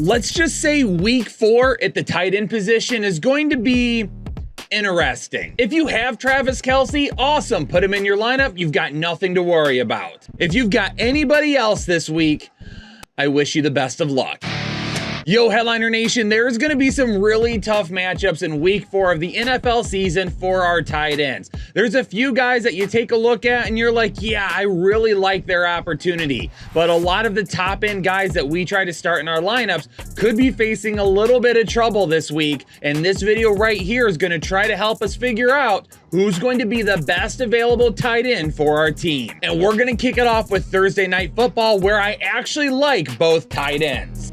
Let's just say week 4 at the tight end position is going to be interesting. If you have Travis Kelce, awesome. Put him in your lineup. You've got nothing to worry about. If you've got anybody else this week, I wish you the best of luck. Yo, Headliner Nation, there's going to be some really tough matchups in week 4 of the NFL season for our tight ends. There's a few guys that you take a look at and you're like, yeah, I really like their opportunity. But a lot of the top end guys that we try to start in our lineups could be facing a little bit of trouble this week. And this video right here is going to try to help us figure out who's going to be the best available tight end for our team. And we're going to kick it off with Thursday Night Football, where I actually like both tight ends.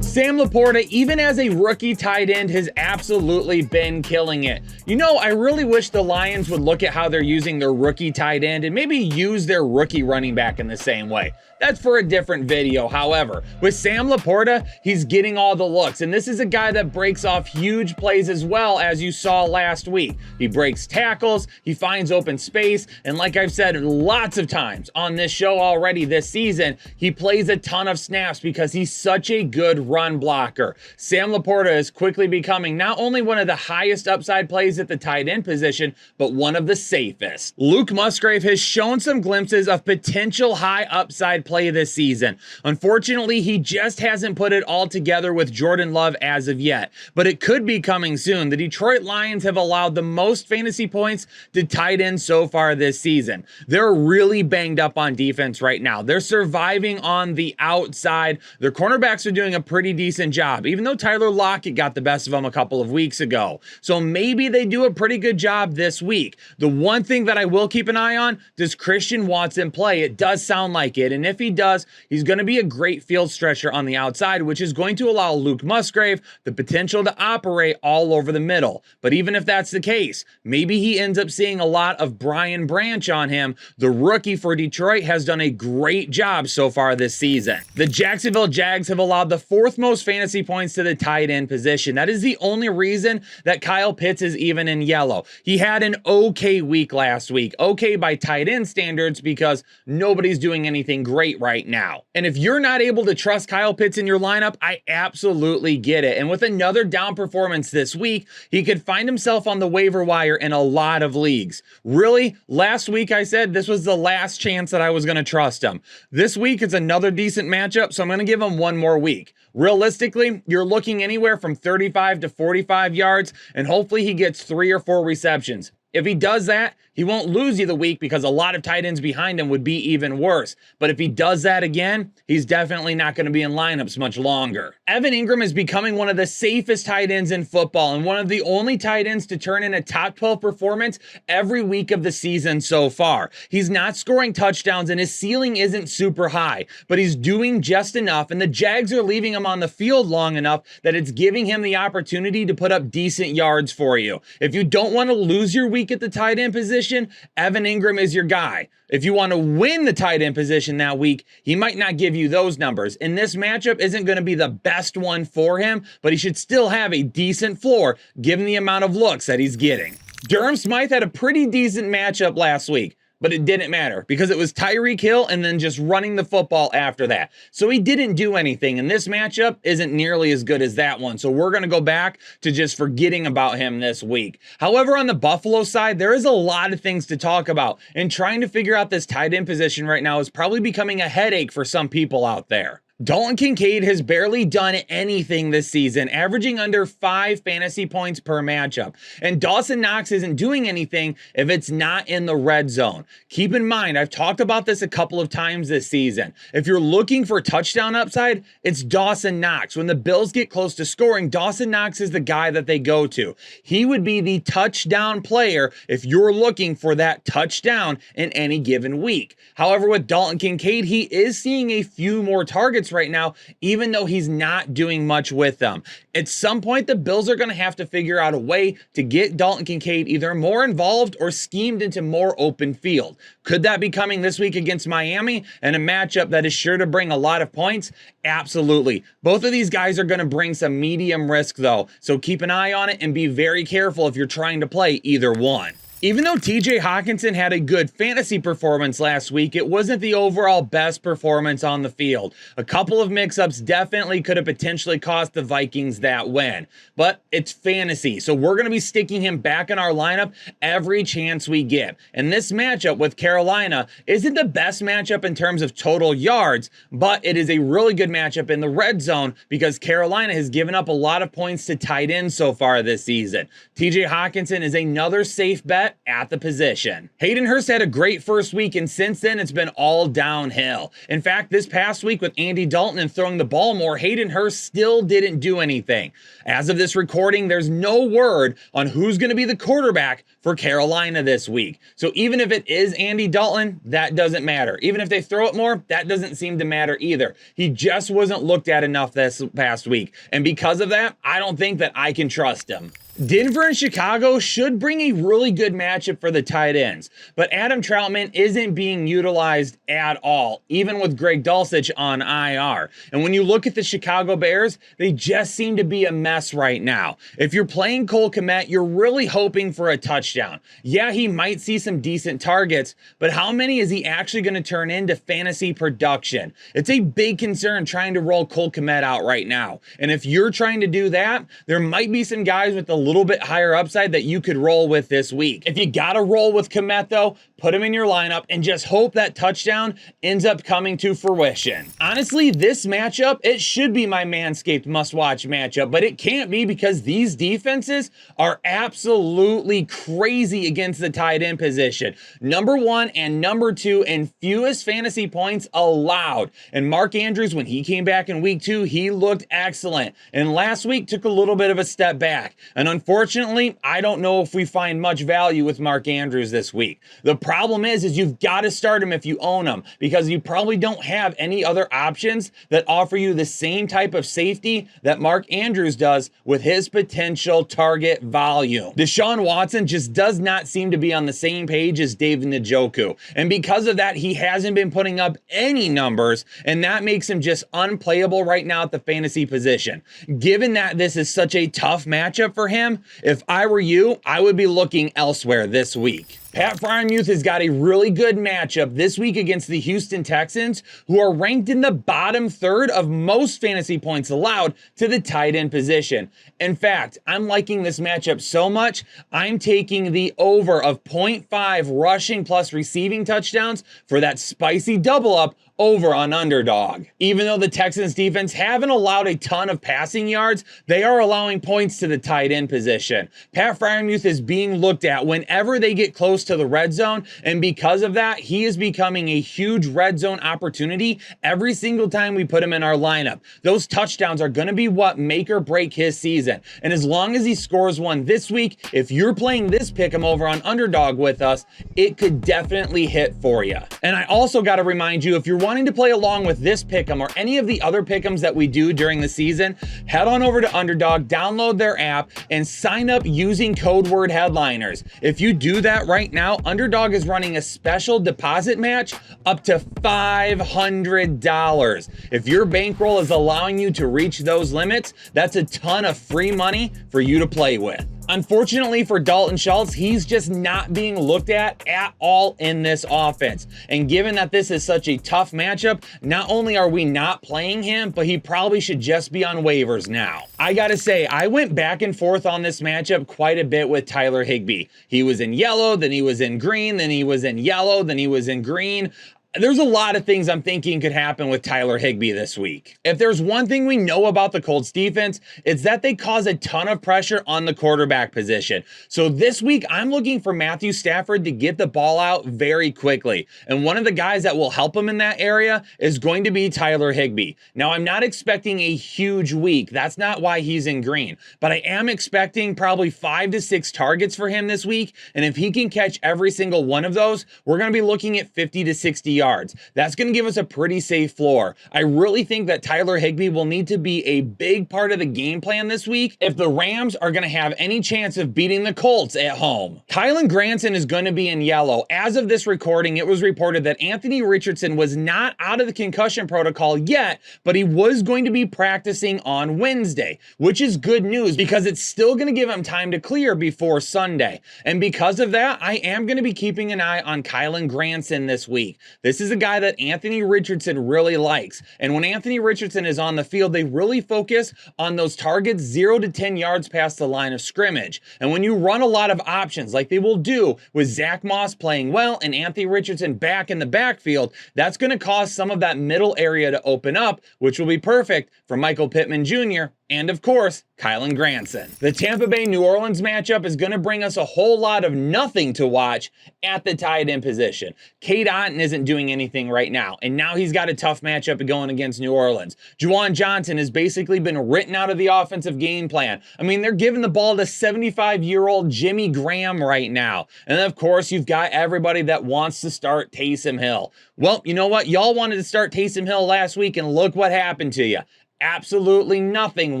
Sam Laporta, even as a rookie tight end, has absolutely been killing it. You know, I really wish the Lions would look at how they're using their rookie tight end and maybe use their rookie running back in the same way. That's for a different video. However, with Sam Laporta, he's getting all the looks, and this is a guy that breaks off huge plays as well, as you saw last week. He breaks tackles, he finds open space, and like I've said lots of times on this show already this season, he plays a ton of snaps because he's such a good run blocker. Sam Laporta is quickly becoming not only one of the highest upside plays at the tight end position, but one of the safest. Luke Musgrave has shown some glimpses of potential high upside play this season. Unfortunately, he just hasn't put it all together with Jordan Love as of yet, but it could be coming soon. The Detroit Lions have allowed the most fantasy points to tight ends so far this season. They're really banged up on defense right now. They're surviving on the outside. Their cornerbacks are doing a pretty decent job, even though Tyler Lockett got the best of them a couple of weeks ago. So maybe they do a pretty good job this week. The one thing that I will keep an eye on, does Christian Watson play? It does sound like it, and if he does, he's going to be a great field stretcher on the outside, which is going to allow Luke Musgrave the potential to operate all over the middle. But even if that's the case, maybe he ends up seeing a lot of Brian Branch on him. The rookie for Detroit has done a great job so far this season. The Jacksonville Jags have allowed the 4th most fantasy points to the tight end position. That is the only reason that Kyle Pitts is even in yellow. He had an okay week last week. Okay by tight end standards, because nobody's doing anything great right now. And if you're not able to trust Kyle Pitts in your lineup, I absolutely get it. And with another down performance this week, he could find himself on the waiver wire in a lot of leagues. Really, last week I said this was the last chance that I was going to trust him. This week it's another decent matchup, so I'm going to give him one more week. Realistically, you're looking anywhere from 35 to 45 yards, and hopefully he gets 3 or 4 receptions. If he does that, he won't lose you the week, because a lot of tight ends behind him would be even worse. But if he does that again, he's definitely not going to be in lineups much longer. Evan Ingram is becoming one of the safest tight ends in football, and one of the only tight ends to turn in a top 12 performance every week of the season so far. He's not scoring touchdowns, and his ceiling isn't super high, but he's doing just enough, and the Jags are leaving him on the field long enough that it's giving him the opportunity to put up decent yards for you. If you don't want to lose your week at the tight end position, Evan Ingram is your guy. If you want to win the tight end position that week, he might not give you those numbers. And this matchup isn't going to be the best one for him, but he should still have a decent floor given the amount of looks that he's getting. Durham Smythe had a pretty decent matchup last week, but it didn't matter because it was Tyreek Hill and then just running the football after that. So he didn't do anything, and this matchup isn't nearly as good as that one. So we're going to go back to just forgetting about him this week. However, on the Buffalo side, there is a lot of things to talk about, and trying to figure out this tight end position right now is probably becoming a headache for some people out there. Dalton Kincaid has barely done anything this season, averaging under 5 fantasy points per matchup. And Dawson Knox isn't doing anything if it's not in the red zone. Keep in mind, I've talked about this a couple of times this season. If you're looking for touchdown upside, it's Dawson Knox. When the Bills get close to scoring, Dawson Knox is the guy that they go to. He would be the touchdown player if you're looking for that touchdown in any given week. However, with Dalton Kincaid, he is seeing a few more targets right now, even though he's not doing much with them. At some point, the Bills are going to have to figure out a way to get Dalton Kincaid either more involved or schemed into more open field. Could that be coming this week against Miami and a matchup that is sure to bring a lot of points? Absolutely. Both of these guys are going to bring some medium risk though, so keep an eye on it and be very careful if you're trying to play either one. Even though TJ Hawkinson had a good fantasy performance last week, it wasn't the overall best performance on the field. A couple of mix-ups definitely could have potentially cost the Vikings that win, but it's fantasy, so we're going to be sticking him back in our lineup every chance we get. And this matchup with Carolina isn't the best matchup in terms of total yards, but it is a really good matchup in the red zone because Carolina has given up a lot of points to tight ends so far this season. TJ Hawkinson is another safe bet at the position. Hayden Hurst had a great first week, and since then it's been all downhill. In fact, this past week with Andy Dalton and throwing the ball more, Hayden Hurst still didn't do anything. As of this recording, there's no word on who's going to be the quarterback for Carolina this week. So even if it is Andy Dalton, that doesn't matter. Even if they throw it more, that doesn't seem to matter either. He just wasn't looked at enough this past week. And because of that, I don't think that I can trust him. Denver and Chicago should bring a really good matchup for the tight ends, but Adam Troutman isn't being utilized at all, even with Greg Dulcich on IR. And when you look at the Chicago Bears, they just seem to be a mess right now. If you're playing Cole Kmet, you're really hoping for a touchdown. Yeah, he might see some decent targets, but how many is he actually going to turn into fantasy production? It's a big concern trying to roll Cole Kmet out right now. And if you're trying to do that, there might be some guys with a little bit higher upside that you could roll with this week. If you gotta roll with Kmet though, put him in your lineup and just hope that touchdown ends up coming to fruition. Honestly, this matchup, it should be my Manscaped must-watch matchup, but it can't be because these defenses are absolutely crazy against the tight end position. Number 1 and number 2 in fewest fantasy points allowed. And Mark Andrews, when he came back in week 2, he looked excellent. And last week took a little bit of a step back. And unfortunately, I don't know if we find much value with Mark Andrews this week. The problem is you've got to start him if you own him because you probably don't have any other options that offer you the same type of safety that Mark Andrews does with his potential target volume. Deshaun Watson just does not seem to be on the same page as David Njoku. And because of that, he hasn't been putting up any numbers, and that makes him just unplayable right now at the fantasy position. Given that this is such a tough matchup for him, if I were you, I would be looking elsewhere this week. Pat Freiermuth has got a really good matchup this week against the Houston Texans, who are ranked in the bottom third of most fantasy points allowed to the tight end position. In fact, I'm liking this matchup so much, I'm taking the over of 0.5 rushing plus receiving touchdowns for that spicy double up over on Underdog. Even though the Texans defense haven't allowed a ton of passing yards, they are allowing points to the tight end position. Pat Freiermuth is being looked at whenever they get close to the red zone, and because of that, he is becoming a huge red zone opportunity every single time we put him in our lineup. Those touchdowns are going to be what make or break his season, and as long as he scores one this week, if you're playing this pick'em over on Underdog with us, it could definitely hit for you. And I also got to remind you, if you're wanting to play along with this pick'em or any of the other pick'ems that we do during the season, head on over to Underdog, download their app, and sign up using code word headliners. If you do that right now, Underdog is running a special deposit match up to $500. If your bankroll is allowing you to reach those limits, that's a ton of free money for you to play with. Unfortunately for Dalton Schultz, he's just not being looked at all in this offense. And given that this is such a tough matchup, not only are we not playing him, but he probably should just be on waivers now. I gotta say, I went back and forth on this matchup quite a bit with Tyler Higbee. He was in yellow, then he was in green, then he was in yellow, then he was in green. There's a lot of things I'm thinking could happen with Tyler Higbee this week. If there's one thing we know about the Colts defense, it's that they cause a ton of pressure on the quarterback position. So this week, I'm looking for Matthew Stafford to get the ball out very quickly. And one of the guys that will help him in that area is going to be Tyler Higbee. Now, I'm not expecting a huge week. That's not why he's in green. But I am expecting probably 5 to 6 targets for him this week. And if he can catch every single one of those, we're going to be looking at 50 to 60 yards. yards. That's going to give us a pretty safe floor. I really think that Tyler Higbee will need to be a big part of the game plan this week if the Rams are going to have any chance of beating the Colts at home. Kylen Granson is going to be in yellow. As of this recording, it was reported that Anthony Richardson was not out of the concussion protocol yet, but he was going to be practicing on Wednesday, which is good news because it's still going to give him time to clear before Sunday. And because of that, I am going to be keeping an eye on Kylen Granson this week. This is a guy that Anthony Richardson really likes. And when Anthony Richardson is on the field, they really focus on those targets 0 to 10 yards past the line of scrimmage. And when you run a lot of options like they will do with Zach Moss playing well and Anthony Richardson back in the backfield, that's going to cause some of that middle area to open up, which will be perfect for Michael Pittman Jr. and, of course, Kylen Granson. The Tampa Bay-New Orleans matchup is going to bring us a whole lot of nothing to watch at the tight end position. Cade Otton isn't doing anything right now, and now he's got a tough matchup going against New Orleans. Juwan Johnson has basically been written out of the offensive game plan. I mean, they're giving the ball to 75-year-old Jimmy Graham right now. And then, of course, you've got everybody that wants to start Taysom Hill. Well, you know what? Y'all wanted to start Taysom Hill last week, and look what happened to you. Absolutely nothing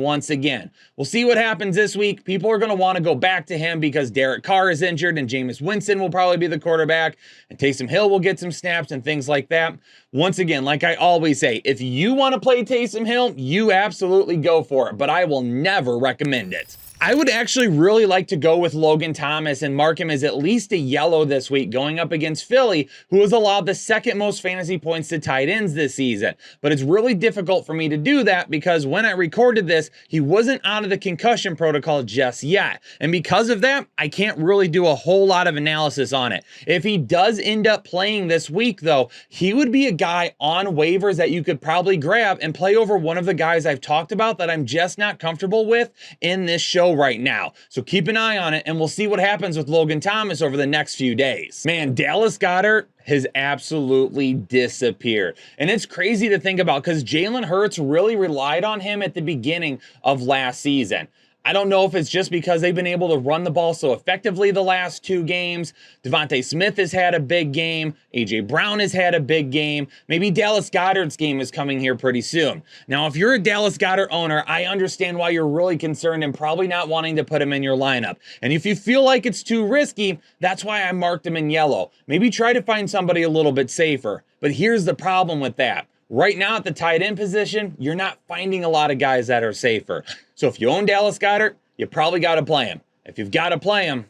once again. We'll see what happens this week. People are going to want to go back to him because Derek Carr is injured and Jameis Winston will probably be the quarterback and Taysom Hill will get some snaps and things like that. Once again, like I always say, if you want to play Taysom Hill, you absolutely go for it, but I will never recommend it. I would actually really like to go with Logan Thomas and mark him as at least a yellow this week going up against Philly, who has allowed the second most fantasy points to tight ends this season. But it's really difficult for me to do that because when I recorded this, he wasn't out of the concussion protocol just yet. And because of that, I can't really do a whole lot of analysis on it. If he does end up playing this week, though, he would be a guy on waivers that you could probably grab and play over one of the guys I've talked about that I'm just not comfortable with in this show right now. So keep an eye on it and we'll see what happens with Logan Thomas over the next few days. Man, Dallas Goedert has absolutely disappeared. And it's crazy to think about because Jalen Hurts really relied on him at the beginning of last season. I don't know if it's just because they've been able to run the ball so effectively the last 2 games. Devontae Smith has had a big game. A.J. Brown has had a big game. Maybe Dallas Goedert's game is coming here pretty soon. Now, if you're a Dallas Goedert owner, I understand why you're really concerned and probably not wanting to put him in your lineup. And if you feel like it's too risky, that's why I marked him in yellow. Maybe try to find somebody a little bit safer. But here's the problem with that. Right now at the tight end position, you're not finding a lot of guys that are safer. So if you own Dallas Goedert, you probably got to play him. If you've got to play him,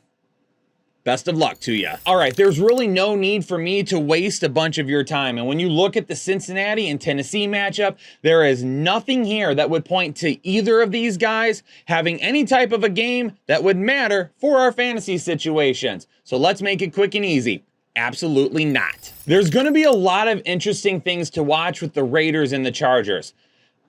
best of luck to you. All right, there's really no need for me to waste a bunch of your time. And when you look at the Cincinnati and Tennessee matchup, there is nothing here that would point to either of these guys having any type of a game that would matter for our fantasy situations. So let's make it quick and easy. Absolutely not. There's going to be a lot of interesting things to watch with the Raiders and the Chargers.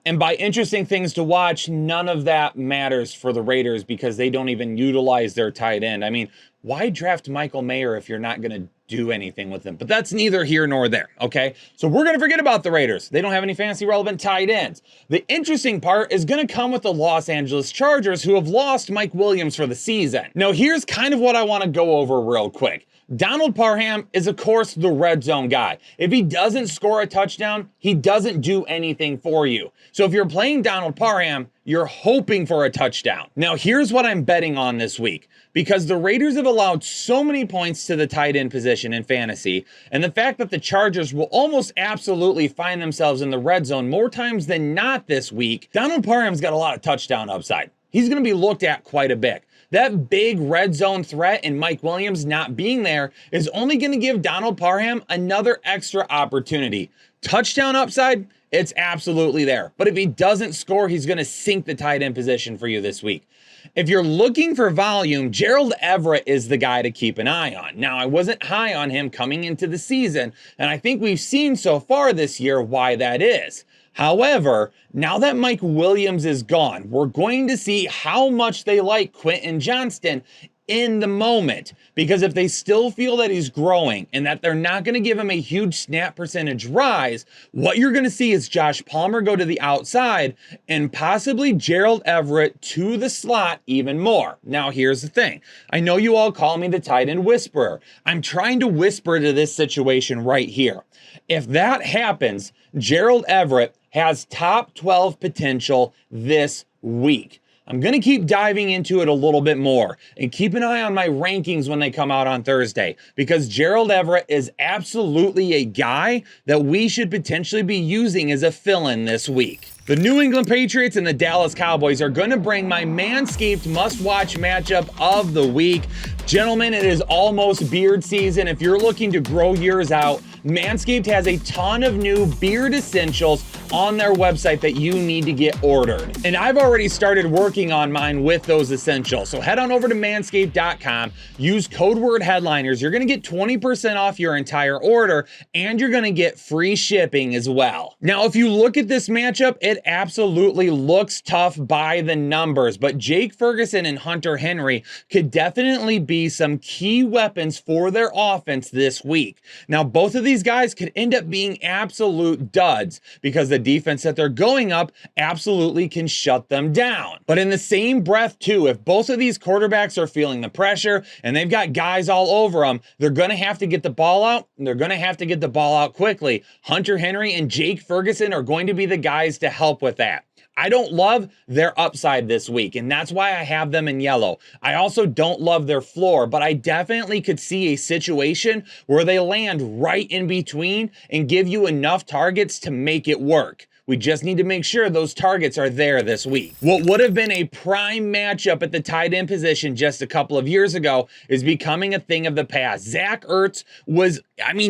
And by interesting things to watch, none of that matters for the Raiders because they don't even utilize their tight end. I mean, why draft Michael Mayer if you're not going to do anything with him? But that's neither here nor there, okay? So we're going to forget about the Raiders. They don't have any fantasy relevant tight ends. The interesting part is going to come with the Los Angeles Chargers, who have lost Mike Williams for the season. Now, here's kind of what I want to go over real quick. Donald Parham is, of course, the red zone guy. If he doesn't score a touchdown, he doesn't do anything for you. So if you're playing Donald Parham, you're hoping for a touchdown. Now, here's what I'm betting on this week. Because the Raiders have allowed so many points to the tight end position in fantasy, and the fact that the Chargers will almost absolutely find themselves in the red zone more times than not this week, Donald Parham's got a lot of touchdown upside. He's going to be looked at quite a bit. That big red zone threat and Mike Williams not being there is only going to give Donald Parham another extra opportunity. Touchdown upside, it's absolutely there. But if he doesn't score, he's going to sink the tight end position for you this week. If you're looking for volume, Gerald Everett is the guy to keep an eye on. Now, I wasn't high on him coming into the season, and I think we've seen so far this year why that is. However, now that Mike Williams is gone, we're going to see how much they like Quentin Johnston in the moment, because if they still feel that he's growing and that they're not going to give him a huge snap percentage rise, what you're going to see is Josh Palmer go to the outside and possibly Gerald Everett to the slot even more. Now, here's the thing. I know you all call me the tight end whisperer. I'm trying to whisper to this situation right here. If that happens, Gerald Everett has top 12 potential this week. I'm going to keep diving into it a little bit more and keep an eye on my rankings when they come out on Thursday, because Gerald Everett is absolutely a guy that we should potentially be using as a fill-in this week. The New England Patriots and the Dallas Cowboys are going to bring my Manscaped must-watch matchup of the week. Gentlemen, it is almost beard season. If you're looking to grow yours out, Manscaped has a ton of new beard essentials on their website that you need to get ordered. And I've already started working on mine with those essentials. So head on over to manscaped.com, use code word headliners. You're going to get 20% off your entire order, and you're going to get free shipping as well. Now, if you look at this matchup, it absolutely looks tough by the numbers, but Jake Ferguson and Hunter Henry could definitely be some key weapons for their offense this week. Now, both of these guys could end up being absolute duds because the defense that they're going up absolutely can shut them down. But in the same breath too, if both of these quarterbacks are feeling the pressure and they've got guys all over them, they're going to have to get the ball out, and they're going to have to get the ball out quickly. Hunter Henry and Jake Ferguson are going to be the guys to help with that. I don't love their upside this week, and that's why I have them in yellow. I also don't love their floor, but I definitely could see a situation where they land right in between and give you enough targets to make it work. We just need to make sure those targets are there this week. What would have been a prime matchup at the tight end position just a couple of years ago is becoming a thing of the past. Zach Ertz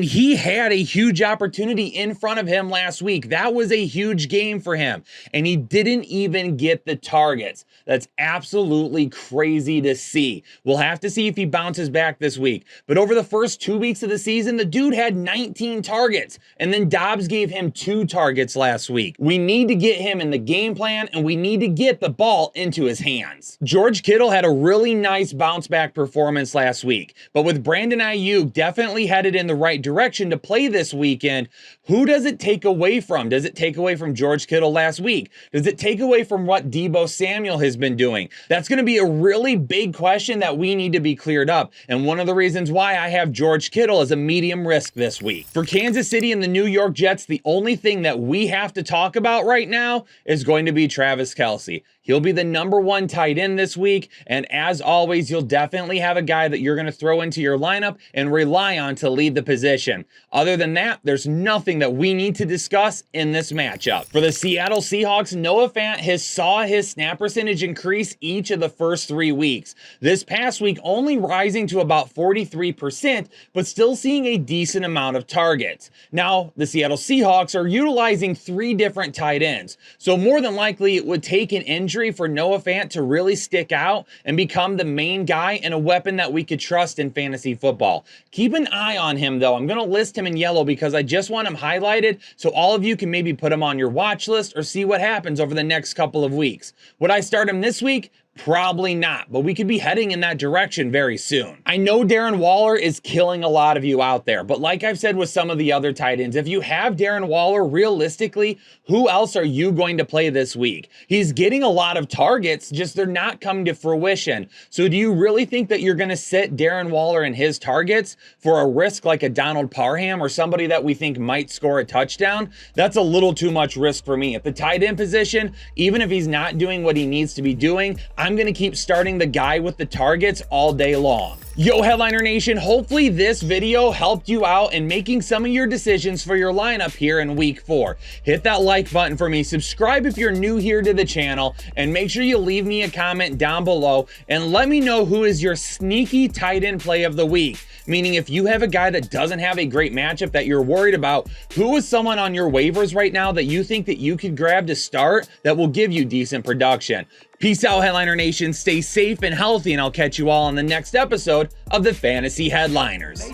he had a huge opportunity in front of him last week. That was a huge game for him, and he didn't even get the targets. That's absolutely crazy to see. We'll have to see if he bounces back this week. But over the first 2 weeks of the season, the dude had 19 targets, and then Dobbs gave him 2 targets last week. We need to get him in the game plan, and we need to get the ball into his hands. George Kittle had a really nice bounce back performance last week, but with Brandon Ayuk definitely headed in the right direction to play this weekend, who does it take away from? Does it take away from George Kittle last week? Does it take away from what Deebo Samuel has been doing? That's going to be a really big question that we need to be cleared up, and one of the reasons why I have George Kittle as a medium risk this week. For Kansas City and the New York Jets, the only thing that we have to talk about right now is going to be Travis Kelce. He'll be the #1 tight end this week, and as always, you'll definitely have a guy that you're going to throw into your lineup and rely on to lead the position. Other than that, there's nothing that we need to discuss in this matchup. For the Seattle Seahawks, Noah Fant saw his snap percentage increase each of the first 3 weeks. This past week, only rising to about 43%, but still seeing a decent amount of targets. Now, the Seattle Seahawks are utilizing 3 different tight ends, so more than likely it would take an injury for Noah Fant to really stick out and become the main guy and a weapon that we could trust in fantasy football. Keep an eye on him though. I'm going to list him in yellow because I just want him highlighted so all of you can maybe put him on your watch list or see what happens over the next couple of weeks. Would I start him this week? Probably not, but we could be heading in that direction very soon. I know Darren Waller is killing a lot of you out there, but like I've said with some of the other tight ends, if you have Darren Waller, realistically, who else are you going to play this week? He's getting a lot of targets, just they're not coming to fruition. So do you really think that you're going to sit Darren Waller and his targets for a risk like a Donald Parham or somebody that we think might score a touchdown? That's a little too much risk for me. At the tight end position, even if he's not doing what he needs to be doing, I'm going to keep starting the guy with the targets all day long. Yo, Headliner Nation, hopefully this video helped you out in making some of your decisions for your lineup here in week 4. Hit that like button for me, subscribe if you're new here to the channel, and make sure you leave me a comment down below and let me know who is your sneaky tight end play of the week. Meaning if you have a guy that doesn't have a great matchup that you're worried about, who is someone on your waivers right now that you think that you could grab to start that will give you decent production? Peace out, Headliner Nation. Stay safe and healthy, and I'll catch you all on the next episode of the Fantasy Headliners.